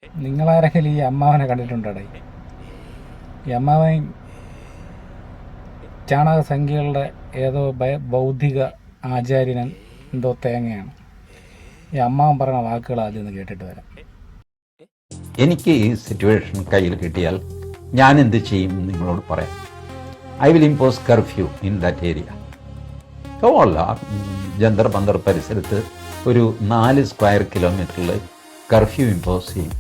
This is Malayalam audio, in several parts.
നിങ്ങളാരെങ്കിലും ഈ അമ്മാവനെ കണ്ടിട്ടുണ്ടോ? ഈ അമ്മാവൻ ചാണകസംഖ്യകളുടെ ഏതോ ബൗദ്ധിക ആചാര്യൻ എന്തോ തേങ്ങയാണ്. ഈ അമ്മാവൻ പറയുന്ന വാക്കുകൾ ആദ്യം ഒന്ന് കേട്ടിട്ട് വരാം. എനിക്ക് ഈ സിറ്റുവേഷൻ കയ്യിൽ കിട്ടിയാൽ ഞാൻ എന്ത് ചെയ്യും നിങ്ങളോട് പറയാം. I will impose curfew in that area. അല്ല, ജന്തർ മന്തർ പരിസരത്ത് ഒരു 4 സ്ക്വയർ കിലോമീറ്ററിൽ കർഫ്യൂ ഇമ്പോസ് ചെയ്യും.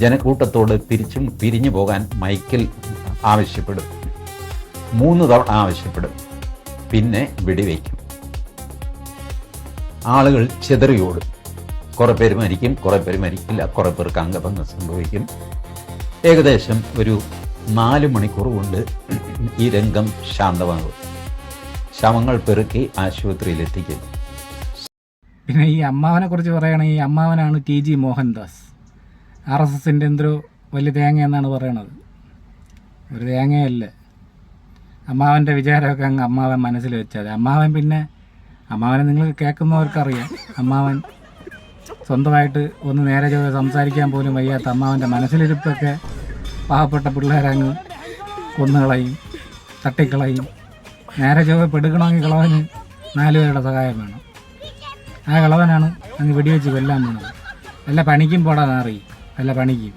ജനക്കൂട്ടത്തോട് പിരിഞ്ഞു പോകാൻ മൈക്കിൽ ആവശ്യപ്പെടും. 3 തവണ ആവശ്യപ്പെടും. പിന്നെ വെടിവെക്കും. ആളുകൾ ചിതറിയോടും. കുറേ പേര് മരിക്കും, കുറേ പേര് മരിക്കില്ല, കുറേ പേർക്ക് അംഗഭംഗം സംഭവിക്കും. ഏകദേശം ഒരു 4 മണിക്കൂർ കൊണ്ട് ഈ രംഗം ശാന്തമാകും. ശവങ്ങൾ പെറുക്കി ആശുപത്രിയിലെത്തിക്കും. പിന്നെ ഈ അമ്മാവനെ കുറിച്ച് പറയുകയാണെങ്കിൽ ഈ അമ്മാവനാണ് TG മോഹൻദാസ്. RSSൻ്റെ എന്തോ വലിയ തേങ്ങ എന്നാണ് പറയണത്. ഒരു തേങ്ങയല്ലേ. അമ്മാവൻ്റെ വിചാരമൊക്കെ അങ്ങ് അമ്മാവൻ മനസ്സിൽ വെച്ചാൽ അമ്മാവനെ നിങ്ങൾ കേൾക്കുന്നവർക്കറിയാം. അമ്മാവൻ സ്വന്തമായിട്ട് ഒന്ന് നേരെ ചൊവ്വേ സംസാരിക്കാൻ പോലും വയ്യാത്ത അമ്മാവൻ്റെ മനസ്സിലിരിപ്പൊക്കെ പാവപ്പെട്ട പിള്ളേരങ്ങ് കൊന്നുകളയും, തട്ടിക്കളയും. നേരെ ചൊവ്വേ പെടുക്കണമെങ്കിൽ കളവന് 4 പേരുടെ സഹായം വേണം. ആ കളവനാണ് അങ്ങ് വെടിവെച്ച് കൊല്ലാൻ പോണത്. വല്ല പണിക്കും പോടാ നാറി, വല്ല പണിക്കും.